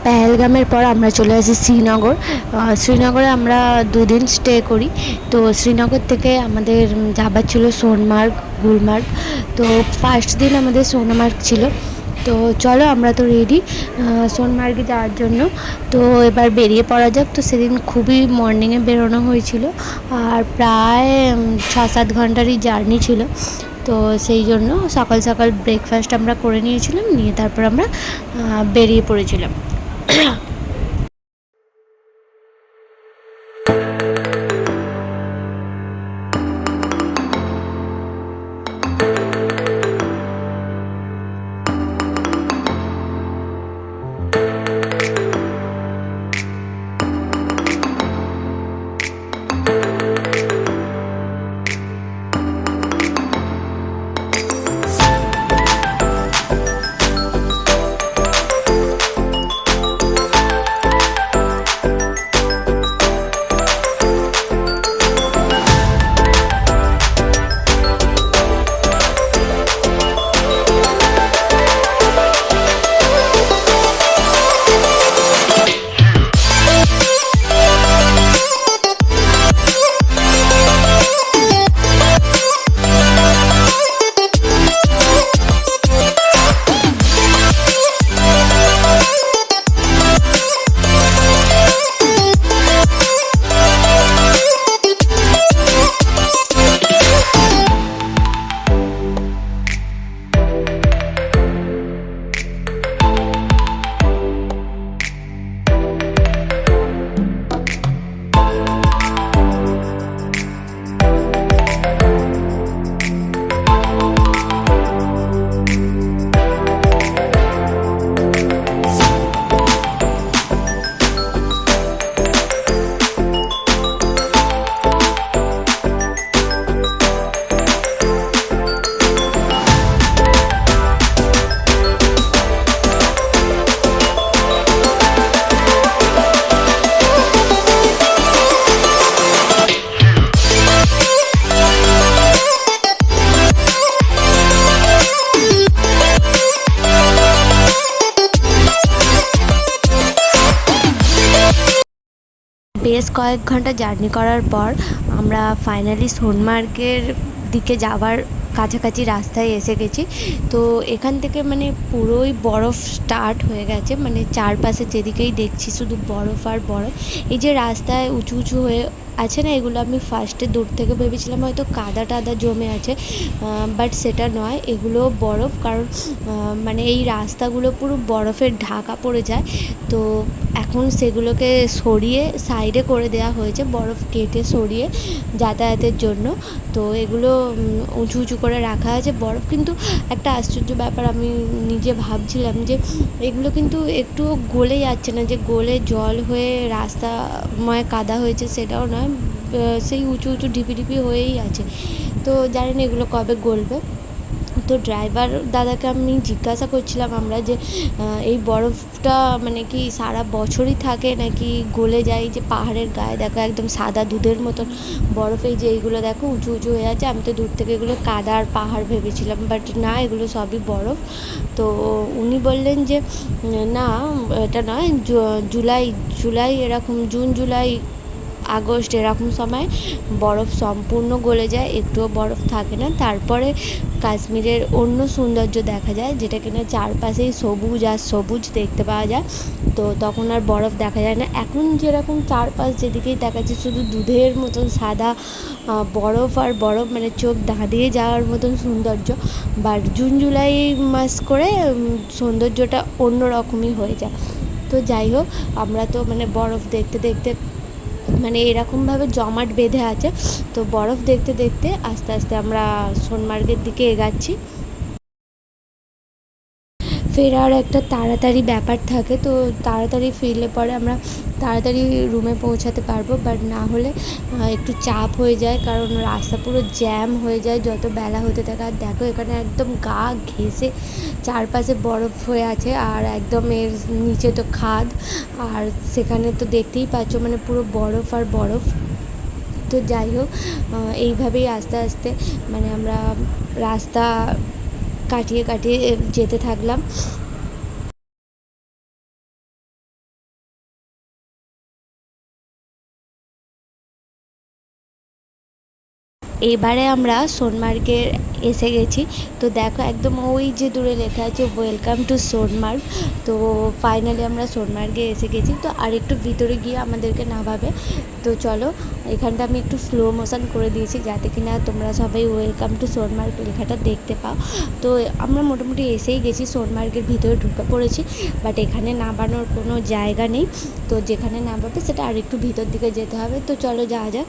পেহেলগামের পর আমরা চলে আসি শ্রীনগর। শ্রীনগরে আমরা 2 দিন স্টে করি। তো শ্রীনগর থেকে আমাদের যাবার ছিল সোনমার্গ, গুলমার্গ। তো ফার্স্ট দিন আমাদের সোনমার্গ ছিল। তো চলো আমরা তো রেডি সোনমার্গে যাওয়ার জন্য। তো এবার বেরিয়ে পড়া যাক। তো সেদিন খুবই মর্নিংয়ে বেরোনো হয়েছিল, আর প্রায় 6-7 ঘন্টারই জার্নি ছিল। তো সেই জন্য সকাল সকাল ব্রেকফাস্ট আমরা করে নিয়েছিলাম, নিয়ে তারপর আমরা বেরিয়ে পড়েছিলাম। বেশ কয়েক ঘন্টা জার্নি করার পর আমরা ফাইনালি সোনমার্গের দিকে যাওয়ার কাছাকাছি রাস্তায় এসে গেছি। তো এখান থেকে মানে পুরোই বরফ স্টার্ট হয়ে গেছে, মানে চারপাশে যেদিকেই দেখছি শুধু বরফ আর বরফ। এই যে রাস্তায় উঁচু উঁচু হয়ে আছে না, এগুলো আমি ফার্স্টে দূর থেকে ভেবেছিলাম হয়তো কাদা টাদা জমে আছে, বাট সেটা নয়, এগুলো বরফ। কারণ মানে এই রাস্তাগুলো পুরো বরফের ঢাকা পড়ে যায়। তো এখন সেগুলোকে সরিয়ে সাইডে করে দেওয়া হয়েছে, বরফ কেটে সরিয়ে যাতায়াতের জন্য। তো এগুলো উঁচু উঁচু করে রাখা আছে বরফ। কিন্তু একটা আশ্চর্য ব্যাপার, আমি নিজে ভাবছিলাম যে এগুলো কিন্তু একটুও গলে যাচ্ছে না, যে গলে জল হয়ে রাস্তাময় কাদা হয়েছে সেটাও নয়, সেই উঁচু উঁচু ঢিপি ঢিপি হয়েই আছে। তো জানি না এগুলো কবে গলবে। তো ড্রাইভার দাদাকে আমি জিজ্ঞাসা করছিলাম আমরা যে এই বরফটা মানে কি সারা বছরই থাকে নাকি গলে যায়? যে পাহাড়ের গায়ে দেখো একদম সাদা দুধের মতন বরফ, এই যে এইগুলো দেখো উঁচু উঁচু হয়ে আছে। আমি তো দূর থেকে এগুলো কাদা আর পাহাড় ভেবেছিলাম, বাট না, এগুলো সবই বরফ। তো উনি বললেন যে না, এটা নয়, জুলাই জুলাই এরকম জুন জুলাই আগস্ট এরকম সময় বরফ সম্পূর্ণ গলে যায়, একটুও বরফ থাকে না। তারপরে কাশ্মীরের অন্য সৌন্দর্য দেখা যায়, যেটা কিনা চারপাশেই সবুজ আর সবুজ দেখতে পাওয়া যায়। তো তখন আর বরফ দেখা যায় না। এখন যেরকম চারপাশ যেদিকেই দেখাচ্ছে শুধু দুধের মতন সাদা বরফ আর বরফ, মানে চোখ ধাঁধিয়ে যাওয়ার মতন সৌন্দর্য। বাট জুন জুলাই মাস করে সৌন্দর্যটা অন্য রকমই হয়ে যায়। তো যাই হোক, আমরা তো মানে বরফ দেখতে দেখতে মানে এরকমভাবে জমাট বেঁধে আছে। তো বরফ দেখতে দেখতে আস্তে আস্তে আমরা সোনমার্গের দিকে এগাচ্ছি। ফেরার একটা তাড়াতাড়ি ব্যাপার থাকে, তো তাড়াতাড়ি ফিরলে পরে আমরা তাড়াতাড়ি রুমে পৌঁছাতে পারবো। বাট না হলে একটু চাপ হয়ে যায়, কারণ রাস্তা পুরো জ্যাম হয়ে যায় যত বেলা হতে থাকে। আর দেখো এখানে একদম গা ঘেঁষে চারপাশে বরফ হয়ে আছে, আর একদম এর নিচে তো খাদ, আর সেখানে তো দেখতেই পাচ্ছ মানে পুরো বরফ আর বরফ। তো যাই হোক, এইভাবেই আস্তে আস্তে মানে আমরা রাস্তা কাটিয়ে কাটিয়ে যেতে থাকলাম। এবারে আমরা সোনমার্গে এসে গেছি। তো দেখো একদম ওই যে দূরে লেখা আছে ওয়েলকাম টু সোনমার্গ। তো ফাইনালি আমরা সোনমার্গে এসে গেছি। তো আর একটু ভিতরে গিয়ে আমাদেরকে নামাবে। তো চলো, এখানটা আমি একটু স্লো মোশন করে দিয়েছি যাতে কিনা তোমরা সবাই ওয়েলকাম টু সোনমার্গ লেখাটা দেখতে পাও। তো আমরা মোটামুটি এসেই গেছি, সোনমার্গের ভিতরে ঢুকে পড়েছি। বাট এখানে নামানোর কোনো জায়গা নেই, তো যেখানে নামাবে সেটা আর একটু ভিতর দিকে যেতে হবে। তো চলো যাওয়া যাক।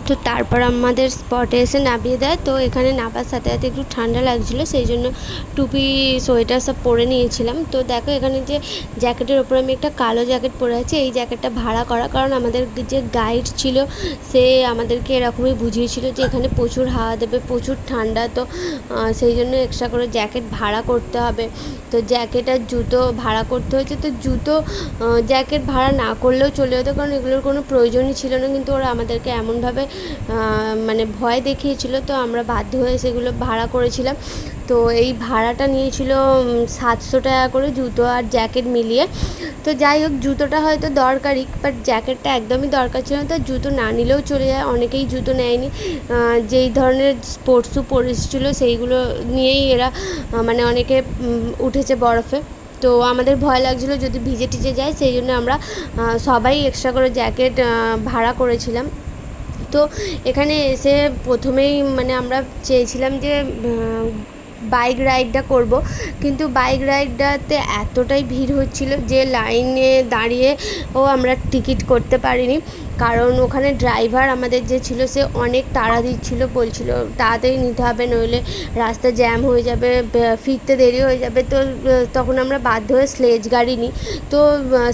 তো তারপর আমাদের স্পটে এসে নামিয়ে দেয়। তো এখানে নামার সাথে সাথে একটু ঠান্ডা লাগছিলো, সেই জন্য টুপি সোয়েটার সব পরে নিয়েছিলাম। তো দেখো এখানে যে জ্যাকেটের ওপর আমি একটা কালো জ্যাকেট পরে আছি, এই জ্যাকেটটা ভাড়া করা, কারণ আমাদের যে গাইড ছিল সে আমাদেরকে এরকমই বুঝিয়েছিল যে এখানে প্রচুর হাওয়া দেবে, প্রচুর ঠান্ডা। তো সেই জন্য এক্সট্রা করে জ্যাকেট ভাড়া করতে হবে। তো জ্যাকেট আর জুতো ভাড়া করতে হয়েছে। তো জুতো জ্যাকেট ভাড়া না করলেও চলে যেত, কারণ এগুলোর কোনো প্রয়োজনই ছিল না, কিন্তু ওরা আমাদেরকে এমনভাবে মানে ভয় দেখিয়েছিল, তো আমরা বাধ্য হয়ে সেগুলো ভাড়া করেছিলাম। তো এই ভাড়াটা নিয়েছিল 700 টাকা করে জুতো আর জ্যাকেট মিলিয়ে। তো যাই হোক, জুতোটা হয়তো দরকারি, বাট জ্যাকেটটা একদমই দরকার ছিল না। তো জুতো না নিলেও চলে যায়, অনেকেই জুতো নেয়নি, যেই ধরনের স্পোর্টস শ্যু পরেছিল সেইগুলো নিয়েই এরা মানে অনেকে উঠেছে বরফে। তো আমাদের ভয় লাগছিলো যদি ভিজে টিজে যায়, সেই জন্য আমরা সবাই এক্সট্রা করে জ্যাকেট ভাড়া করেছিলাম। তো এখানে এসে প্রথমেই মানে আমরা চেয়েছিলাম যে বাইক রাইডটা করব, কিন্তু বাইক রাইডটাতে এতটাই ভিড় হচ্ছিল যে লাইনে দাঁড়িয়েও আমরা টিকিট করতে পারিনি, কারণ ওখানে ড্রাইভার আমাদের যে ছিল সে অনেক তাড়া দিচ্ছিল, বলছিল তাড়াতাড়ি নিতে হবে নইলে রাস্তা জ্যাম হয়ে যাবে, ফিরতে দেরি হয়ে যাবে। তো তখন আমরা বাধ্য হয়ে স্লেজ গাড়ি নিই। তো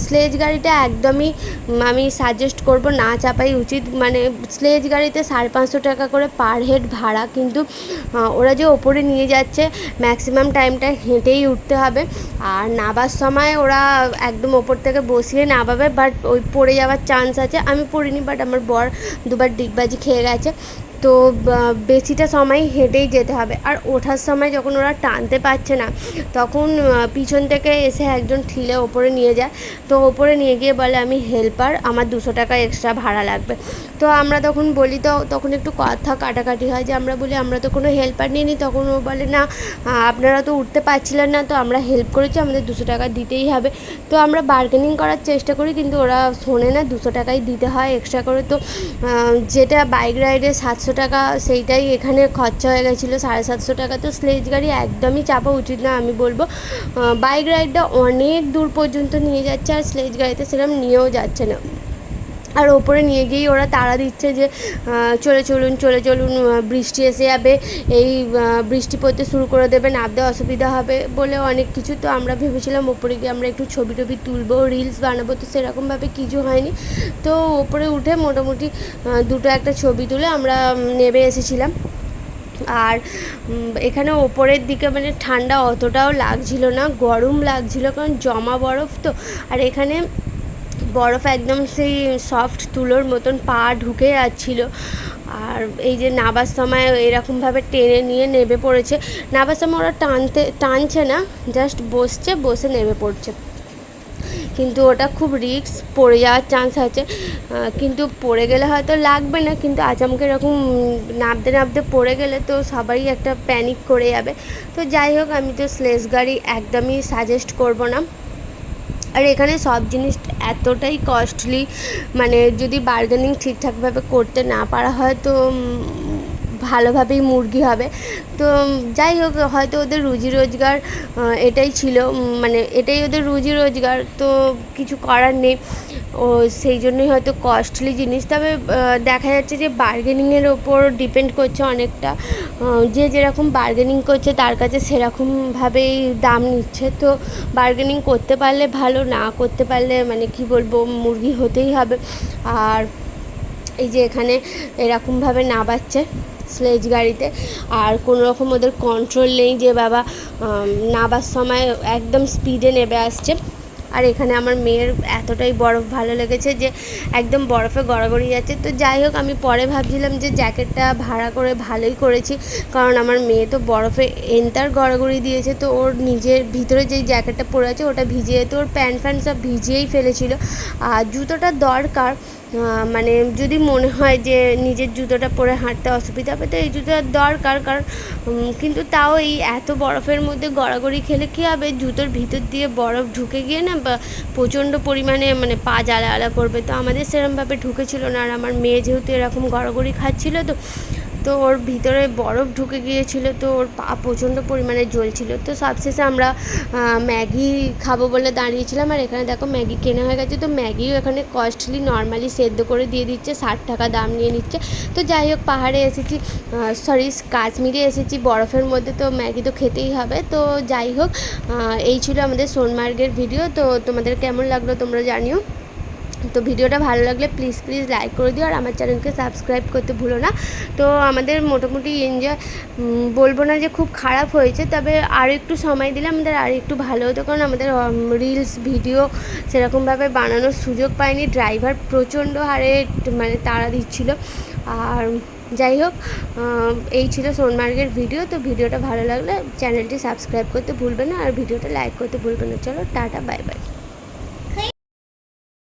স্লেজ গাড়িটা একদমই আমি সাজেস্ট করব না চাপাই উচিত। মানে স্লেজ গাড়িতে 550 টাকা করে পার হেড ভাড়া, কিন্তু ওরা যে ওপরে নিয়ে যাচ্ছে ম্যাক্সিমাম টাইমটা হেঁটেই উঠতে হবে। আর নাবার সময় ওরা একদম ওপর থেকে বসিয়ে নামাবে, বাট ওই পড়ে যাওয়ার চান্স আছে। আমি পড়িনি, বাট আমার বর দুবার ডিগবাজি খেয়ে গেছে। তো বেশিটা সময় হেঁটেই যেতে হবে। আর ওঠার সময় যখন ওরা টানতে পারছে না, তখন পিছন থেকে এসে একজন ঠিলে ওপরে নিয়ে যায়। তো ওপরে নিয়ে গিয়ে বলে আমি হেল্পার, আমার 200 টাকা এক্সট্রা ভাড়া লাগবে। তো আমরা তখন বলি, তো তখন একটু কথা কাটাকাটি হয়, যে আমরা বলি আমরা তো কোনো হেল্পার নিইনি। তখন ও বলে না, আপনারা তো উঠতে পারছিলেন না, তো আমরা হেল্প করেছি, আমাদের 200 টাকা দিতেই হবে। তো আমরা বার্গেনিং করার চেষ্টা করি, কিন্তু ওরা শোনে না, 200 টাকাই দিতে হয় এক্সট্রা করে। তো যেটা বাইক রাইডে 700 টাকা, সেইটাই এখানে খরচা হয়ে গেছিলো 750 টাকা। তো স্লেজ গাড়ি একদমই চাপা উচিত না, আমি বলবো। বাইক রাইডটা অনেক দূর পর্যন্ত নিয়ে যাচ্ছে, আর স্লেজ গাড়িতে সেরকম নিয়েও যাচ্ছে না। আর ওপরে নিয়ে গিয়েই ওরা তাড়া দিচ্ছে যে চলে চলুন চলে চলুন, বৃষ্টি এসে যাবে, এই বৃষ্টি পড়তে শুরু করে দেবে, নামতে অসুবিধা হবে বলে অনেক কিছু। তো আমরা ভেবেছিলাম ওপরে গিয়ে আমরা একটু ছবি টবি তুলবো, রিলস বানাবো, তো সেরকমভাবে কিছু হয়নি। তো ওপরে উঠে মোটামুটি দুটো একটা ছবি তুলে আমরা নেমে এসেছিলাম। আর এখানে ওপরের দিকে মানে ঠান্ডা অতটাও লাগছিল না, গরম লাগছিল, কারণ জমা বরফ তো। আর এখানে বরফ একদম সেই সফট তুলোর মতন পা ঢুকে যাচ্ছিলো। আর এই যে নাবার সময় এরকমভাবে টেনে নিয়ে নেমে পড়েছে। নাবার সময় ওরা টানছে না, জাস্ট বসে নেমে পড়ছে। কিন্তু ওটা খুব রিস্ক, পড়ে যাওয়ার চান্স আছে, কিন্তু পড়ে গেলে হয়তো লাগবে না, কিন্তু আচমকা এরকম নামতে নামতে পড়ে গেলে তো সবাই একটা প্যানিক করে যাবে। তো যাই হোক, আমি তো স্লেজ গাড়ি একদমই সাজেস্ট করব না। আর এখানে সব জিনিস এতটাই কস্টলি, মানে যদি বার্গেনিং ঠিকঠাকভাবে করতে না পারা হয় তো ভালোভাবেই মুরগি হবে। তো যাই হোক, হয়তো ওদের রুজি রোজগার এটাই ছিল, মানে এটাই ওদের রুজি রোজগার, তো কিছু করার নেই। ও সেই জন্যই হয়তো কস্টলি জিনিস। তবে দেখা যাচ্ছে যে বার্গেনিংয়ের ওপর ডিপেন্ড করছে অনেকটা, যে যেরকম বার্গেনিং করছে তার কাছে সেরকমভাবেই দাম নিচ্ছে। তো বার্গেনিং করতে পারলে ভালো, না করতে পারলে মানে কি বলবো, মুরগি হতেই হবে। আর এই যে এখানে এরকমভাবে নাবাচ্ছে স্লেজ গাড়িতে, আর কোনো রকম ওদের কন্ট্রোল নেই যে বাবা নাবার সময় একদম স্পিডে নেবে আসছে। আর এখানে আমার মেয়ের এতটাই বরফ ভালো লেগেছে যে একদম বরফে গড়াগড়ি যাচ্ছে। তো যাই হোক, আমি পরে ভাবছিলাম যে জ্যাকেটটা ভাড়া করে ভালোই করেছি, কারণ আমার মেয়ে তো বরফে এন্তার গড়াগড়ি দিয়েছে। তো ওর নিজের ভিতরে যেই জ্যাকেটটা পরে আছে ওটা ভিজে যেত, ওর প্যান্ট ফ্যান্ট সব ভিজিয়েই ফেলেছিল। আর জুতোটা দরকার, মানে যদি মনে হয় যে নিজের জুতোটা পরে হাঁটতে অসুবিধা হবে তো এই জুতোটা দরকার, কারণ কিন্তু তাও এই এত বরফের মধ্যে গড়াগড়ি খেলে কী হবে, জুতোর ভিতর দিয়ে বরফ ঢুকে গিয়ে না বা প্রচণ্ড পরিমাণে মানে পা জ্বালা করবে। তো আমাদের সেরকমভাবে ঢুকেছিল না, আর আমার মেয়ে যেহেতু এরকম গড়াগড়ি খাচ্ছিল তো ওর ভিতরে বরফ ঢুকে গিয়েছিল, তো ওর পা প্রচণ্ড পরিমাণে জ্বলছিল। তো সবশেষে আমরা ম্যাগি খাবো বলে দাঁড়িয়েছিলাম, আর এখানে দেখো ম্যাগি কেনা হয়ে গেছে। তো ম্যাগিও এখানে কস্টলি, নর্মালি সেদ্ধ করে দিয়ে দিচ্ছে, 60 টাকা দাম নিয়ে নিচ্ছে। তো যাই হোক, পাহাড়ে এসেছি, কাশ্মীরে এসেছি বরফের মধ্যে, তো ম্যাগি তো খেতেই হবে। তো যাই হোক, এই ছিল আমাদের সোনমার্গের ভিডিও। তো তোমাদের কেমন লাগলো তোমরা জানিও। তো ভিডিওটা ভালো লাগলে প্লিজ লাইক করে দিও, আর আমার চ্যানেলকে সাবস্ক্রাইব করতে ভুলো না। তো আমাদের মোটামুটি এনজয়, বলবো না যে খুব খারাপ হয়েছে, তবে আর একটু সময় দিলে আমাদের আর একটু ভালো হতো, কারণ আমাদের রিলস ভিডিও সেরকমভাবে বানানোর সুযোগ পাইনি। ড্রাইভার প্রচণ্ড হারে মানে তাড়া দিচ্ছিল। আর যাই হোক, এই ছিল সোনমার্গের ভিডিও। তো ভিডিওটা ভালো লাগলে চ্যানেলটি সাবস্ক্রাইব করতে ভুলবে না, আর ভিডিওটা লাইক করতে ভুলবে না। চলো টাটা, বাই বাই।